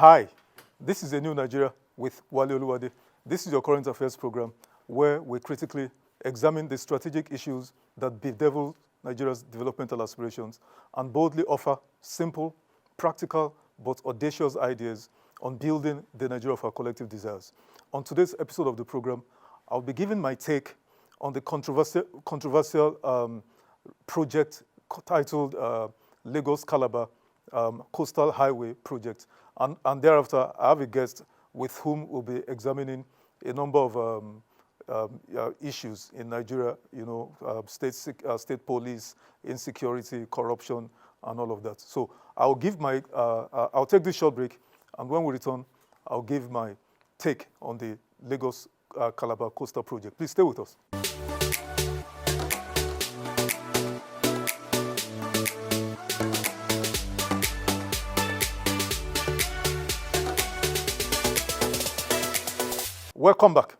Hi, this is A New Nigeria with Wale Oluwade. This is your current affairs program where we critically examine the strategic issues that bedevil Nigeria's developmental aspirations and boldly offer simple, practical, but audacious ideas on building the Nigeria of our collective desires. On today's episode of the program, I'll be giving my take on the controversial project titled Lagos Calabar Coastal Highway Project. And thereafter, I have a guest with whom we'll be examining a number of issues in Nigeria, state police, insecurity, corruption, and all of that. So I'll take this short break, and when we return, I'll give my take on the Lagos Calabar Coastal Project. Please stay with us. Welcome back.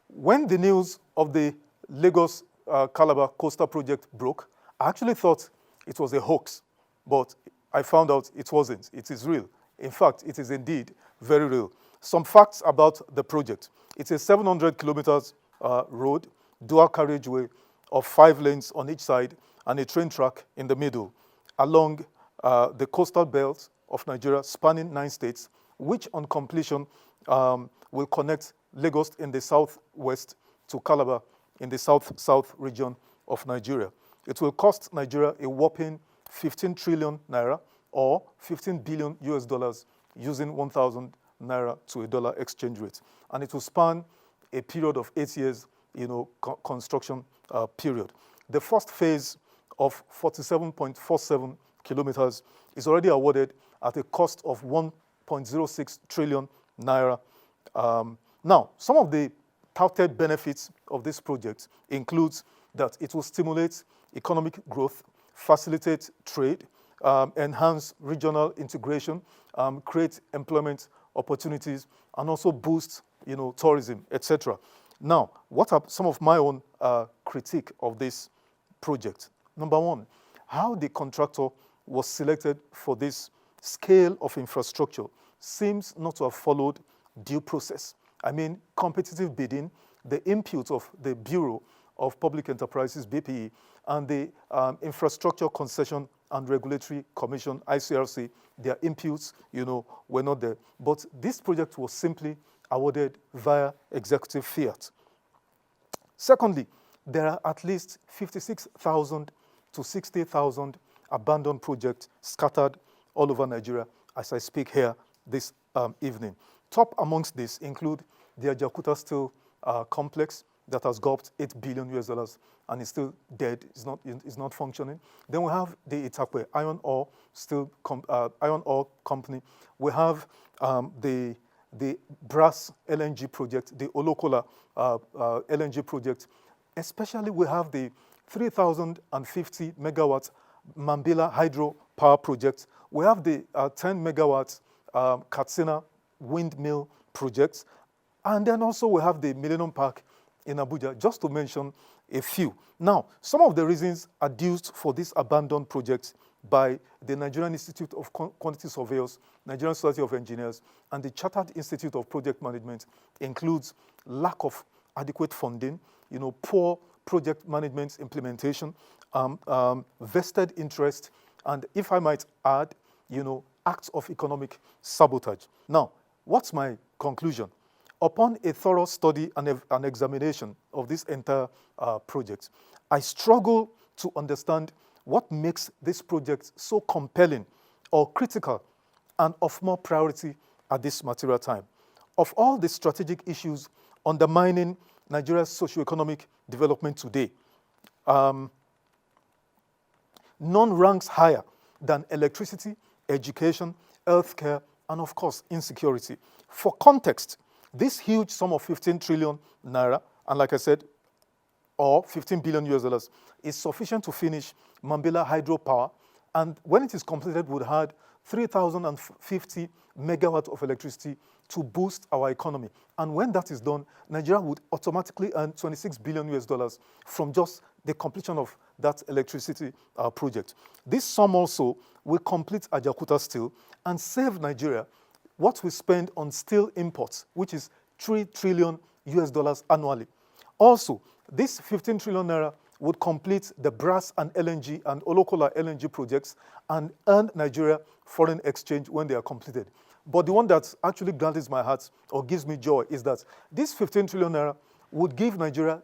When the news of the Lagos Calabar Coastal Project broke, I actually thought it was a hoax, but I found out it wasn't. It is real. In fact, it is indeed very real. Some facts about the project. It's a 700 kilometers road, dual carriageway of 5 lanes on each side and a train track in the middle along the coastal belt of Nigeria, spanning 9 states, which on completion will connect Lagos in the southwest to Calabar in the south region of Nigeria. It will cost Nigeria a whopping 15 trillion naira or 15 billion US dollars using 1,000 naira to a dollar exchange rate. And it will span a period of 8 years, construction period. The first phase of 47.47 kilometers is already awarded at a cost of 1.06 trillion naira. Now, some of the touted benefits of this project includes that it will stimulate economic growth, facilitate trade, enhance regional integration, create employment opportunities, and also boost, tourism, etc. Now, what are some of my own critique of this project? Number one, how the contractor was selected for this scale of infrastructure seems not to have followed due process. I mean, competitive bidding, the input of the Bureau of Public Enterprises, BPE, and the Infrastructure Concession and Regulatory Commission, ICRC, their inputs, were not there. But this project was simply awarded via executive fiat. Secondly, there are at least 56,000 to 60,000 abandoned projects scattered all over Nigeria as I speak here this evening. Top amongst this include the Ajaokuta Steel complex that has gulped $8 billion US dollars and is still dead, is not functioning. Then we have the CHIKWE iron ore company. We have the brass LNG project, the Olokola LNG project. Especially we have the 3,050 megawatt Mambila hydro power project. We have the 10 megawatt Katsina windmill projects. And then also we have the Millennium Park in Abuja, just to mention a few. Now, some of the reasons adduced for this abandoned project by the Nigerian Institute of Quantity Surveyors, Nigerian Society of Engineers, and the Chartered Institute of Project Management includes lack of adequate funding, poor project management implementation, vested interest, and if I might add, acts of economic sabotage. Now, what's my conclusion? Upon a thorough study and an examination of this entire project, I struggle to understand what makes this project so compelling or critical and of more priority at this material time. Of all the strategic issues undermining Nigeria's socio-economic development today, none ranks higher than electricity, education, healthcare, and of course, insecurity. For context, this huge sum of 15 trillion naira, and like I said, or 15 billion US dollars, is sufficient to finish Mambila hydropower, and when it is completed, would add 3,050 megawatts of electricity to boost our economy. And when that is done, Nigeria would automatically earn 26 billion US dollars from just the completion of that electricity project. This sum also will complete Ajaokuta Steel and save Nigeria what we spend on steel imports, which is $3 trillion annually. Also, this 15 trillion naira would complete the brass and LNG and Olokola LNG projects and earn Nigeria foreign exchange when they are completed. But the one that actually gladdens my heart or gives me joy is that this 15 trillion naira would give Nigeria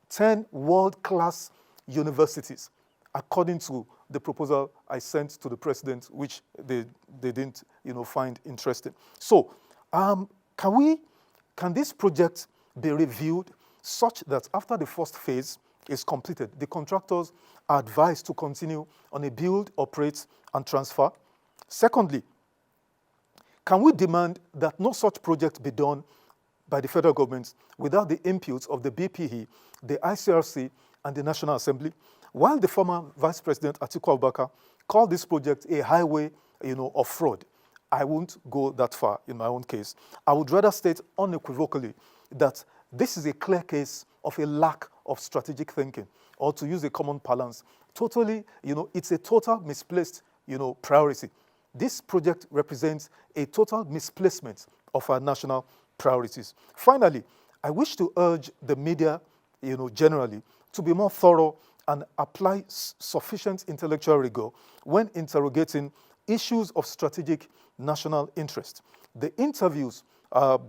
10 world-class universities, according to the proposal I sent to the president, which they didn't find interesting. So can this project be reviewed such that after the first phase is completed, the contractors are advised to continue on a build, operate, and transfer? Secondly, can we demand that no such project be done by the federal government without the input of the BPE, the ICRC, and the National Assembly? While the former Vice President Atiku Abubakar called this project a highway, of fraud, I won't go that far in my own case. I would rather state unequivocally that this is a clear case of a lack of strategic thinking, or to use a common parlance, totally, it's a total misplaced, priority. This project represents a total misplacement of our national priorities. Finally, I wish to urge the media, generally, to be more thorough and apply sufficient intellectual rigor when interrogating issues of strategic national interest. The interviews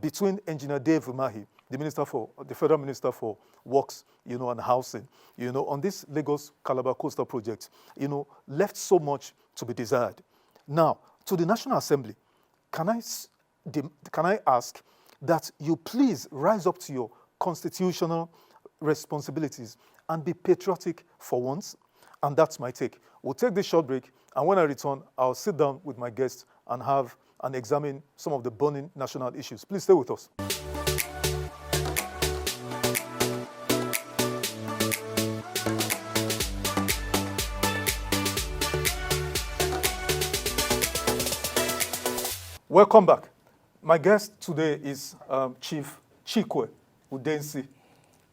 between Engineer Dave Umahi, the Federal Minister for Works, and Housing, on this Lagos Calabar Coastal Project, left so much to be desired. Now, to the National Assembly, can I ask that you please rise up to your constitutional responsibilities and be patriotic for once? And that's my take. We'll take this short break, and when I return, I'll sit down with my guests and examine some of the burning national issues. Please stay with us. Welcome back. My guest today is Chief CHIKWE UDENSI.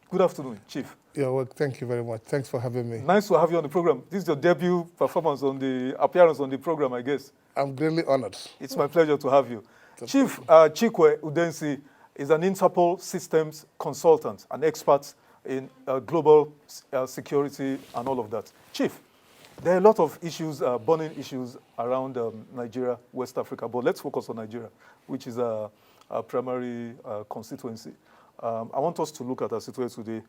Good afternoon, Chief. Yeah, well, thank you very much. Thanks for having me. Nice to have you on the program. This is your debut appearance on the program, I guess. I'm greatly honored. It's my pleasure to have you. Chief CHIKWE UDENSI is an Interpol systems consultant, an expert in global security and all of that. Chief, there are a lot of issues, burning issues around Nigeria, West Africa, but let's focus on Nigeria, which is our primary constituency. I want us to look at our situation today.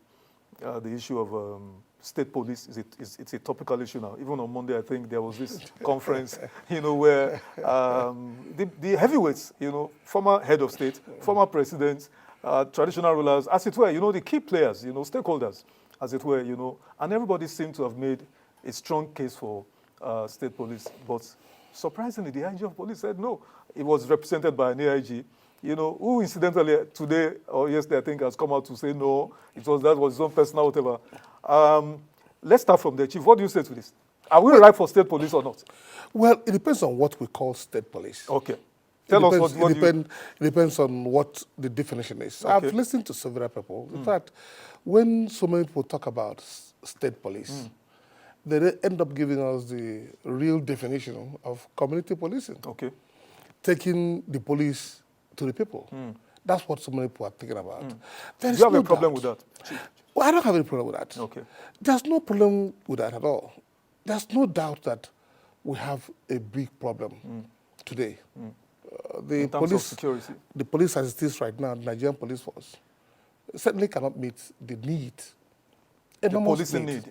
The issue of state police it's a topical issue now. Even on Monday, I think there was this conference, where the heavyweights, former head of state, former presidents, traditional rulers, as it were, the key players, stakeholders, as it were, and everybody seemed to have made a strong case for state police. But surprisingly, the IG of police said no. It was represented by an AIG, who incidentally today or yesterday, I think, has come out to say no, that was his own personal whatever. Let's start from there. Chief, what do you say to this? Are we right for state police or not? Well, it depends on what we call state police. Okay. Tell us what it depends on what the definition is. Okay. I've listened to several people. In fact, when so many people talk about state police, they end up giving us the real definition of community policing. Okay. Taking the police to the people. That's what so many people are thinking about. Do you have a problem with that? Well, I don't have any problem with that. Okay. There's no problem with that at all. There's no doubt that we have a big problem today. The in terms of security. The police as it is right now, the Nigerian police force, certainly cannot meet the need, the policing need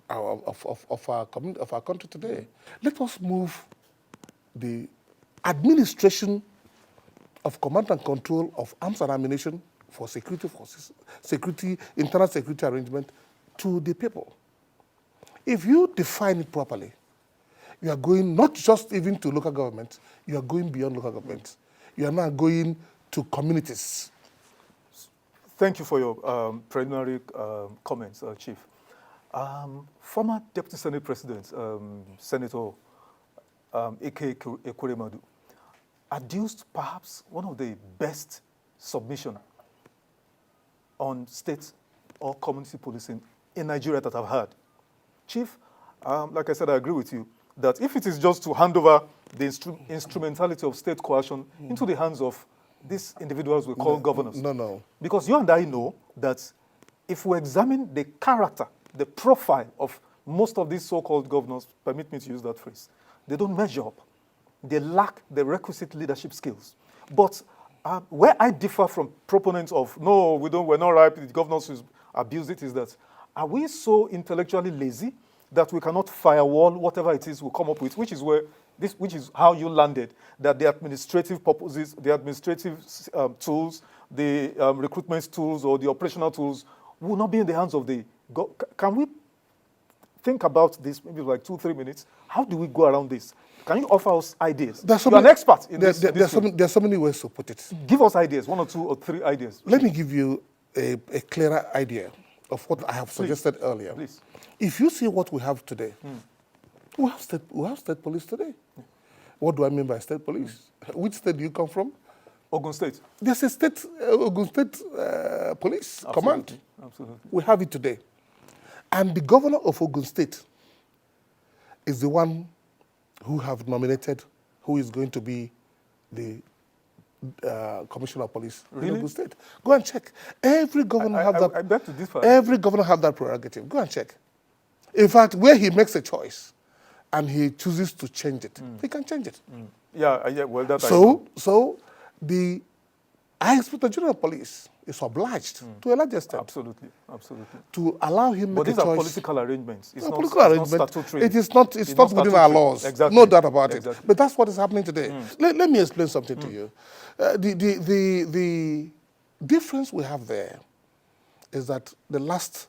of our country today. Let us move the administration of command and control of arms and ammunition for security forces, internal security arrangement to the people. If you define it properly, you are going not just even to local government, you are going beyond local government. You are now going to communities. Thank you for your preliminary comments, Chief. Former Deputy Senate President, Senator Ike Ekweremadu, adduced perhaps one of the best submission on state or community policing in Nigeria that I've heard. Chief, like I said, I agree with you. that if it is just to hand over the instrumentality of state coercion into the hands of these individuals we call governors. No. Because you and I know that if we examine the character, the profile of most of these so-called governors, permit me to use that phrase, they don't measure up. They lack the requisite leadership skills. But where I differ from proponents of, no, we're not right, the governors who abuse it, is that, are we so intellectually lazy that we cannot firewall whatever it is we come up with, which is how you landed, that the administrative purposes, the administrative tools, the recruitment tools or the operational tools will not be in the hands of the, can we think about this maybe like 2-3 minutes? How do we go around this? Can you offer us ideas? You're an expert in this. There's so many ways to put it. Give us ideas, 1 or 2 or 3 ideas. Let me give you a clearer idea of what I have suggested earlier. Please. If you see what we have today, we have state police today. What do I mean by state police? Which state do you come from? Ogun State. There's a state, Ogun State police command. Absolutely. We have it today. And the governor of Ogun State is the one who have nominated who is going to be the commissioner of police in Ogun State. Go and check. Every governor have that. I bet to differ. Every governor have that prerogative. Go and check. In fact, where he makes a choice and he chooses to change it, he can change it. Yeah, well, that's So the High Inspector General of Police is obliged to a large extent. Absolutely. To allow him but make a choice. But these are political arrangements. It's not political arrangement. Not statutory. It's not within our laws. Exactly. No doubt about it. But that's what is happening today. Let me explain something to you. The difference we have there is that the last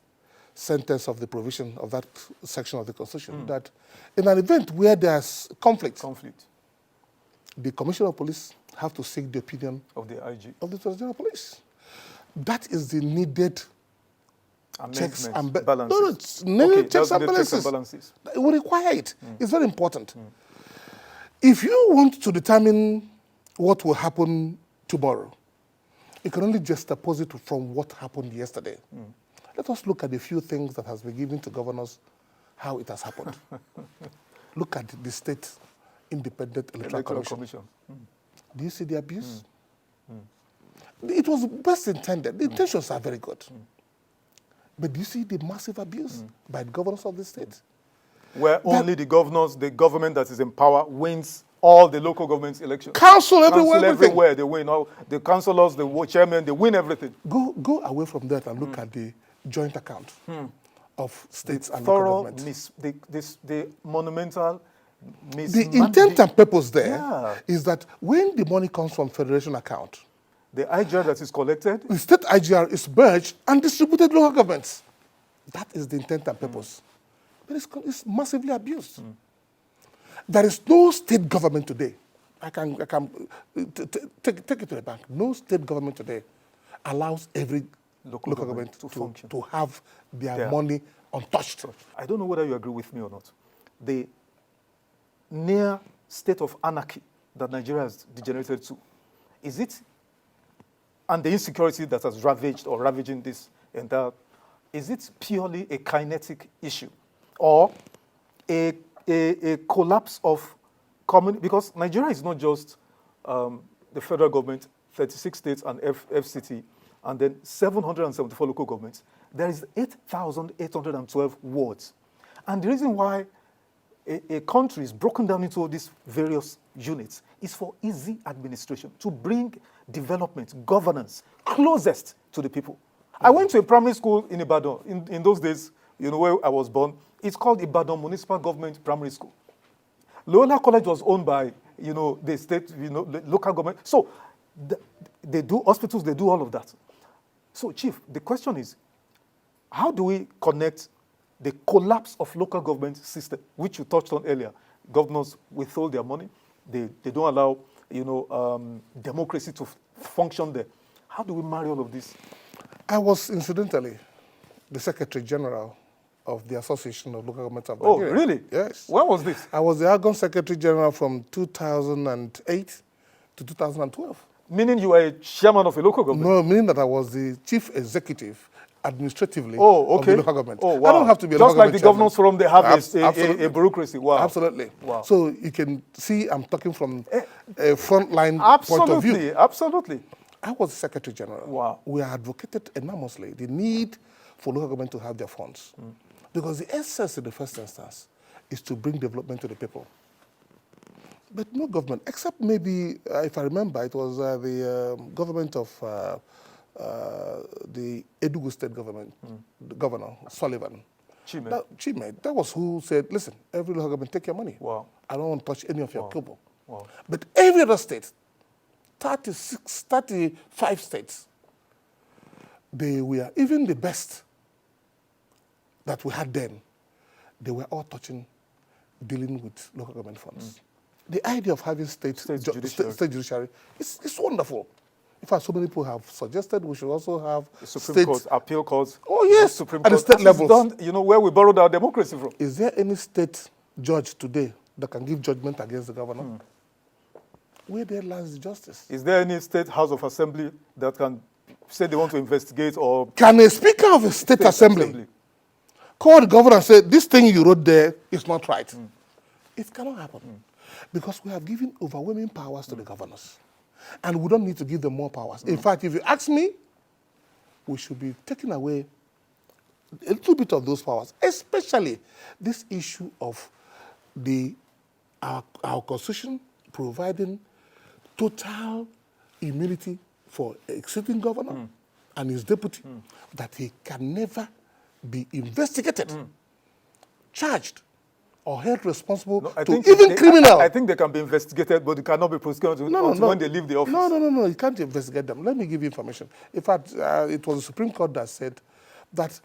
sentence of the provision of that section of the Constitution, that in an event where there's conflict, the Commissioner of Police have to seek the opinion of the IG, of the Inspector General of Police. That is the needed checks and balances. Checks and balances. It will require it. It's very important. If you want to determine what will happen tomorrow, you can only juxtapose it from what happened yesterday. Let us look at a few things that has been given to governors, how it has happened. Look at the state independent electoral commission. Do you see the abuse? It was best intended. The intentions are very good. But do you see the massive abuse by the governors of the state? Where only the governors, the government that is in power, wins all the local government's elections. Council everywhere, they win. All the councillors, the chairman, they win everything. Go away from that and look at the joint account of states and local governments. The monumental the intent and purpose there is that when the money comes from federation account, the IGR that is collected, the state IGR is merged and distributed to local governments. That is the intent and purpose. But it's massively abused. There is no state government today. I can take it to the bank. No state government today allows every local government to have their money untouched. I don't know whether you agree with me or not. The near state of anarchy that Nigeria has degenerated to, is it, and the insecurity that has ravaged or ravaging this entire, is it purely a kinetic issue or a collapse of common, because Nigeria is not just the federal government, 36 states and FCT, and then 774 local governments. There is 8,812 wards. And the reason why a country is broken down into all these various units is for easy administration, to bring development, governance closest to the people. I went to a primary school in Ibadan in those days, where I was born. It's called Ibadan Municipal Government Primary School. Loyola College was owned by, the state, the local government. So they do hospitals, they do all of that. So, Chief, the question is, how do we connect the collapse of local government system, which you touched on earlier? Governors withhold their money. They don't allow, democracy to function there. How do we marry all of this? I was, incidentally, the Secretary General of the Association of Local Governments of Nigeria. Oh, really? Yes. When was this? I was the Argonne Secretary General from 2008 to 2012. Meaning you were a chairman of a local government? No, meaning that I was the chief executive administratively Oh, of okay. the local government. Oh, wow. I don't have to be a Just local like the government governors forum, they have Absolutely. a bureaucracy. Wow. Absolutely. Wow. So you can see I'm talking from a frontline point of view. Absolutely. Absolutely. I was Secretary General. Wow. We advocated enormously the need for local government to have their funds. Because the essence in the first instance is to bring development to the people. But no government, except maybe, if I remember, it was the government of the Enugu State government, the governor, Sullivan. CHIKWE. That was who said, listen, every local government, take your money. Wow. I don't want to touch any of your kobo. Wow. But every other state, 35 states, they were, even the best that we had then, they were all dealing with local government funds. The idea of having state judiciary is wonderful. In fact, so many people have suggested we should also have the Supreme Court, appeal courts. Oh yes, Supreme at the Court. state levels. Done, you know, where we borrowed our democracy from. Is there any state judge today that can give judgment against the governor? Where there lies justice? Is there any state House of Assembly that can say they want to investigate or... Can a speaker of a state assembly call the governor and say, this thing you wrote there is not right? It cannot happen. Because we have given overwhelming powers to the governors. And we don't need to give them more powers. In fact, if you ask me, we should be taking away a little bit of those powers, especially this issue of our constitution providing total immunity for a sitting governor and his deputy, that he can never be investigated, charged, or held responsible criminal. I think they can be investigated, but they cannot be prosecuted when they leave the office. No, you can't investigate them. Let me give you information. In fact, it was the Supreme Court that said that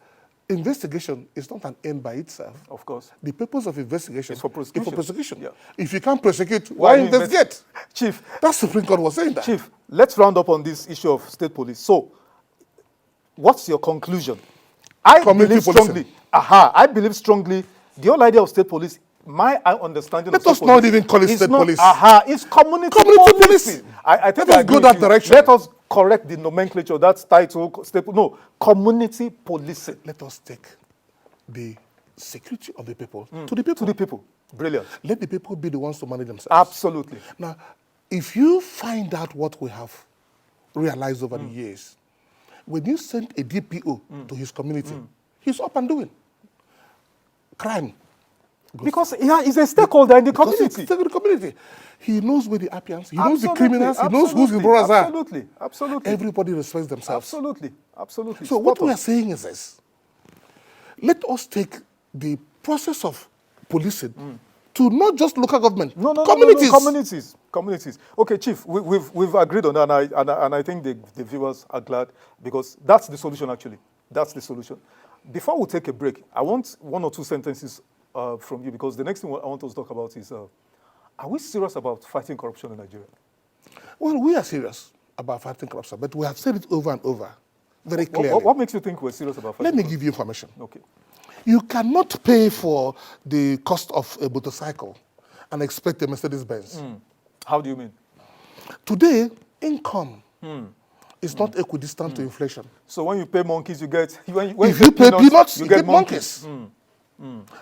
investigation is not an end by itself. Of course. The purpose of investigation is for prosecution. Yeah. If you can't prosecute, why investigate? Chief. That Supreme Court was saying that. Chief, let's round up on this issue of state police. So, what's your conclusion? I believe strongly the whole idea of state police, my understanding of state police... Let us not even call it state police. It's community police. I think let us go that direction. Let us correct the nomenclature, that's title, community policing. Let us take the security of the people to the people. To the people. Brilliant. Let the people be the ones to manage themselves. Absolutely. Now, if you find out what we have realized over the years, when you send a DPO to his community, he's up and doing. Crime. Because he's a stakeholder in the community. He's the community. He knows where the appians, he knows the criminals, he knows who his brothers are. Absolutely. Everybody respects themselves. Absolutely. So what we are saying is this. Let us take the process of policing to not just local government, communities. Communities. Okay, Chief, we've agreed on that, and I think the viewers are glad, because that's the solution, actually. That's the solution. Before we take a break, I want one or two sentences from you, because the next thing I want us to talk about is, are we serious about fighting corruption in Nigeria? Well, we are serious about fighting corruption, but we have said it over and over, very clearly. What makes you think we're serious about fighting corruption? Let me give you information. Okay. You cannot pay for the cost of a motorcycle and expect a Mercedes-Benz. How do you mean? Today, income is not equidistant to inflation. So when you pay monkeys, you get... If you pay peanuts, you get monkeys.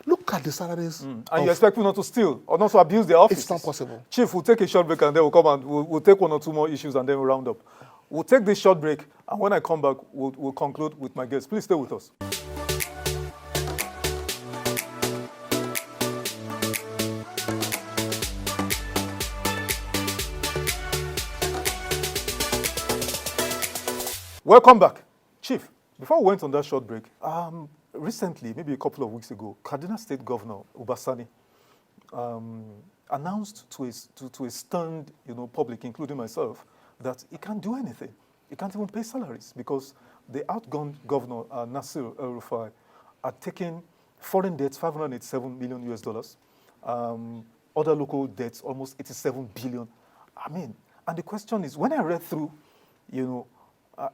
Look at the salaries. And you expect people not to steal or not to abuse their offices. It's not possible. Chief, we'll take a short break and then we'll come and we'll take one or two more issues and then we'll round up. We'll take this short break, and when I come back, we'll conclude with my guests. Please stay with us. Welcome back. Chief, before we went on that short break, recently, maybe a couple of weeks ago, Kaduna State Governor Ubasani announced to a stunned public, including myself, that he can't do anything. He can't even pay salaries because the outgone governor, Nasir El-Rufai, had taken foreign debts, $587 million, other local debts, almost 87 billion. I mean, and the question is, when I read through,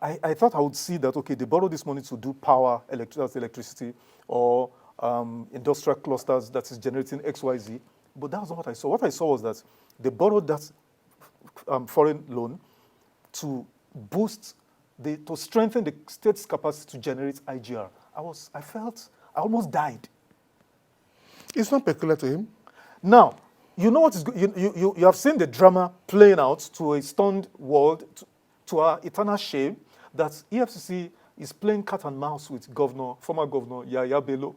I thought I would see that, okay, they borrowed this money to do power, electricity, or industrial clusters that is generating XYZ, but that's not what I saw. What I saw was that they borrowed that foreign loan to boost to strengthen the state's capacity to generate IGR. I almost died. It's not peculiar to him. Now, you know what is you have seen the drama playing out to a stunned world, to our eternal shame, that EFCC is playing cat and mouse with former governor Yaya Bello.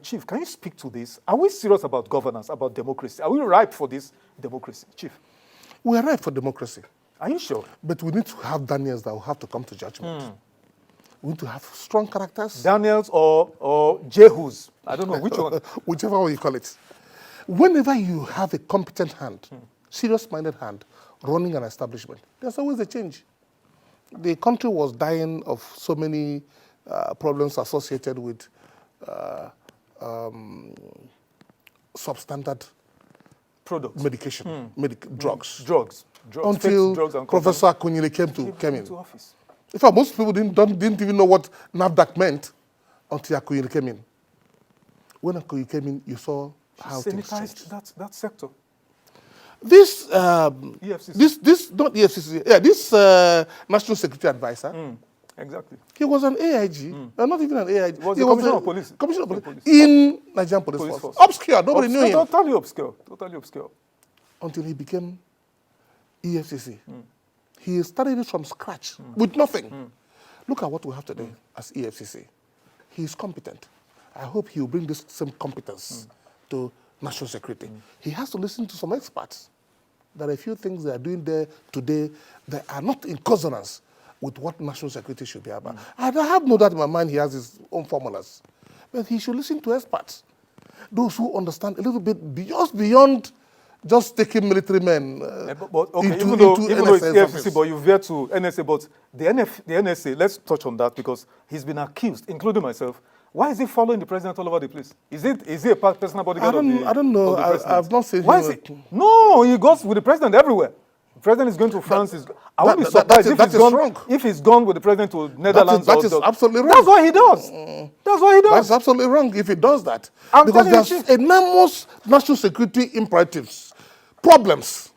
Chief, can you speak to this? Are we serious about governance, about democracy? Are we ripe for this democracy, Chief? We are ripe for democracy. Are you sure? But we need to have Daniels that will have to come to judgment. We need to have strong characters. Daniels or Jehus. I don't know which one. Whichever way you call it. Whenever you have a competent hand, serious-minded hand, running an establishment, there's always a change. The country was dying of so many problems associated with substandard products, medication, drugs. Drugs. Until drugs and Professor Akunyili came in. to office. In fact, most people didn't even know what NAFDAC meant until Akunyili came in. When Akunyili came in, you saw how things changed. Sanitized that sector. This EFCC. this not EFCC. Yeah, this National Security Advisor. Exactly. He was an AIG, not even an AIG. Was he the Commissioner of Police. Commissioner of Police in Nigerian Police Force. Obscure, nobody knew him. Totally obscure. Totally obscure. Until he became EFCC. He started it from scratch with nothing. Look at what we have today as EFCC. He is competent. I hope he will bring this same competence to national security. He has to listen to some experts. There are a few things they are doing there today that are not in consonance with what national security should be about. I have no doubt in my mind he has his own formulas. But he should listen to experts. Those who understand a little bit beyond just taking military men even though it's NSA's EFCC, office. but you veer to NSA, but the NSA, let's touch on that because he's been accused, including myself. Why is he following the president all over the place? Is he a personal bodyguard of the I don't know. of the president? I've not seen Why him. is he? No, he goes with the president everywhere. The president is going to France. I won't be surprised if he's gone with the president to Netherlands. That is absolutely wrong. That's what he does. That's what he does. That's absolutely wrong if he does that. I'm because telling you, there's enormous national security imperatives, problems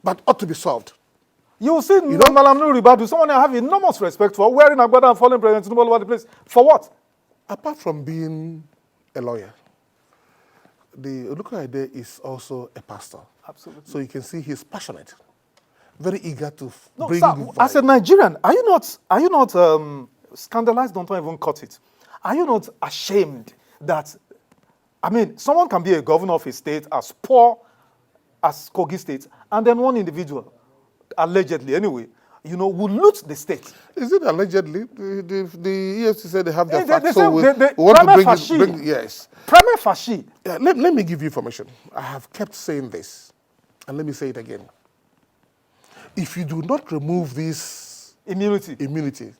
that ought to be solved. You will see Malam Ribadu, someone I have enormous respect for, wearing Agbada and following President Tinubu all over the place. For what? Apart from being a lawyer, the Olukoyede is also a pastor. Absolutely. So you can see he's passionate, very eager to bring sir, good as a vibe. Nigerian, are you not scandalized? Don't even cut it. Are you not ashamed that, I mean, someone can be a governor of a state as poor as Kogi State, and then one individual, allegedly anyway, will loot the state. Is it allegedly? The EFCC said they have their facts, they so we say want to prima bring facie. yes. Prima facie. Yeah, let me give you information. I have kept saying this, and let me say it again. If you do not remove this immunity,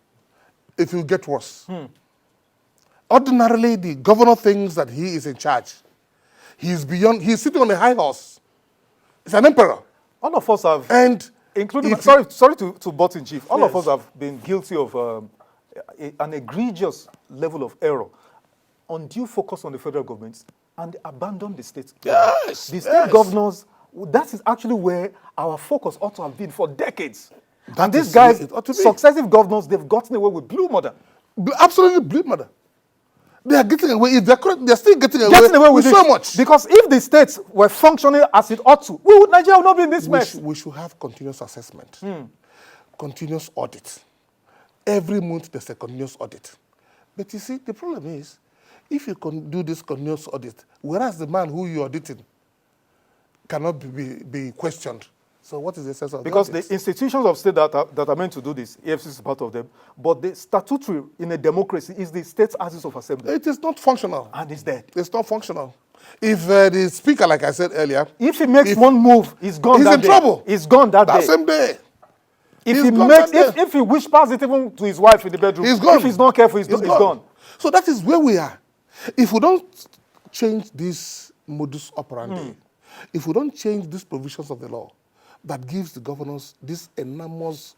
it will get worse. Ordinarily, the governor thinks that he is in charge. He's sitting on a high horse. He's an emperor. All of us have, and including, sorry to butt in, Chief, all of us have been guilty of an egregious level of error, undue focus on the federal government, and abandon the state. Yes, the state governors, that is actually where our focus ought to have been for decades. And these guys, successive governors, they've gotten away with blue murder. Absolutely blue murder. They are getting away. If they're correct, they're still getting away with so much. Because if the states were functioning as it ought to, Nigeria would not be in this mess. We should have continuous assessment, continuous audit. Every month there's a continuous audit. But you see, the problem is, if you can do this continuous audit, whereas the man who you're auditing cannot be questioned. So what is the sense of because the institutions of state that are meant to do this, EFCC is part of them, but the statutory in a democracy is the state's axis of assembly. It is not functional. And it's dead. It's not functional. If the speaker, like I said earlier, if he makes one move, he's gone. He's that in day. trouble. He's gone that day. Same day. If he whispers it even to his wife in the bedroom, he's gone. If he's not careful, he's gone. So that is where we are. If we don't change this modus operandi, if we don't change these provisions of the law that gives the governors this enormous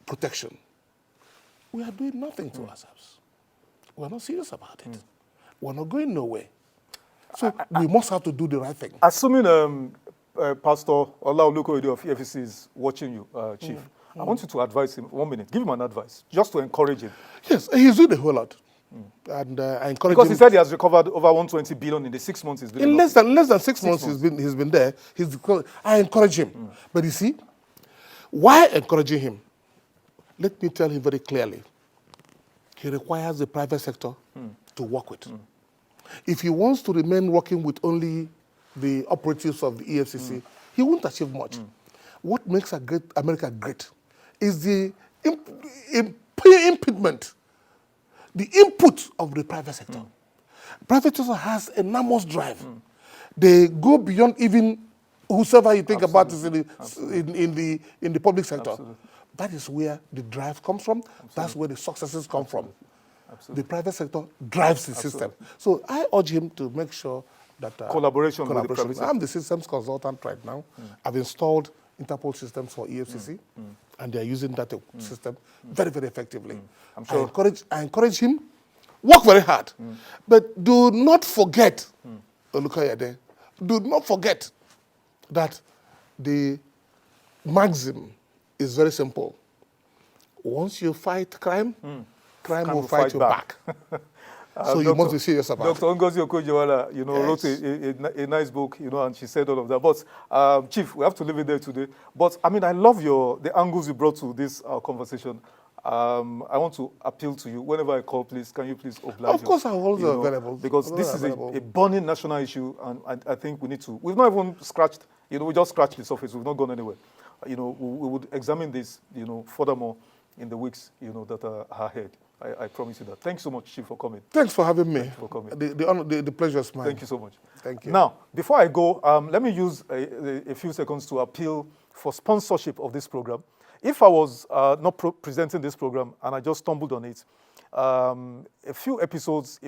protection, we are doing nothing to ourselves. We're not serious about it. We're not going nowhere. So we must have to do the right thing. Assuming Pastor Ola Olukoyede of EFCC is watching you, Chief, I want you to advise him. 1 minute. Give him an advice, just to encourage him. Yes, he's doing a whole lot. And I encourage Because him. he said he has recovered over 120 billion in the 6 months he's been In less than 6 months, months. he's been there. I encourage him. But you see, why encouraging him? Let me tell him very clearly. He requires the private sector to work with. If he wants to remain working with only the operatives of the EFCC, he won't achieve much. What makes America great is the impediment, the input of the private sector. Private sector has enormous drive. They go beyond even whosoever you think about is in the public sector. Absolutely. That is where the drive comes from. That's where the successes come from. The private sector drives the system. So I urge him to make sure that Collaboration with the private sector. I'm the systems consultant right now. I've installed Interpol systems for EFCC, and they're using that system very, very effectively. I'm sure. I encourage him, work very hard, but do not forget, Olukayede, do not forget that the maxim is very simple. Once you fight crime, crime will fight you back. So you must be serious about it. Dr. Ngozi Okonjo-Iweala, wrote a nice book, and she said all of that. But Chief, we have to leave it there today. But I mean, I love the angles you brought to this conversation. I want to appeal to you. Whenever I call, please, can you please oblige? Of course, I'm always available. Because this is a burning national issue, and I think we need to. We've not even scratched. We just scratched the surface. We've not gone anywhere. We would examine this, furthermore in the weeks, that are ahead. I promise you that. Thanks so much, Chief, for coming. Thanks for having me. For coming. The pleasure is mine. Thank you so much. Thank you. Now, before I go, let me use a few seconds to appeal for sponsorship of this program. If I was not presenting this program and I just stumbled on it, a few episodes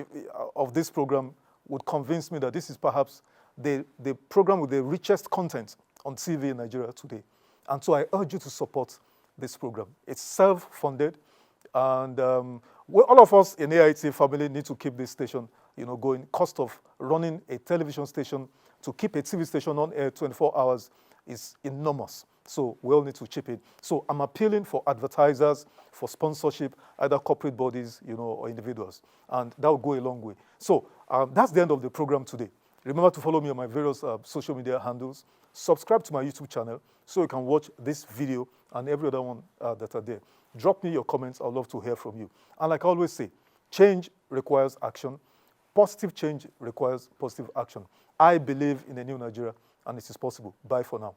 of this program would convince me that this is perhaps the program with the richest content on TV in Nigeria today. And so I urge you to support this program. It's self-funded, and all of us in AIT family need to keep this station, going. Cost of running a television station to keep a TV station on air 24 hours is enormous. So we all need to chip in. So I'm appealing for advertisers, for sponsorship, either corporate bodies, or individuals. And that will go a long way. So that's the end of the program today. Remember to follow me on my various social media handles. Subscribe to my YouTube channel so you can watch this video and every other one that are there. Drop me your comments. I'd love to hear from you. And like I always say, change requires action. Positive change requires positive action. I believe in a new Nigeria, and it is possible. Bye for now.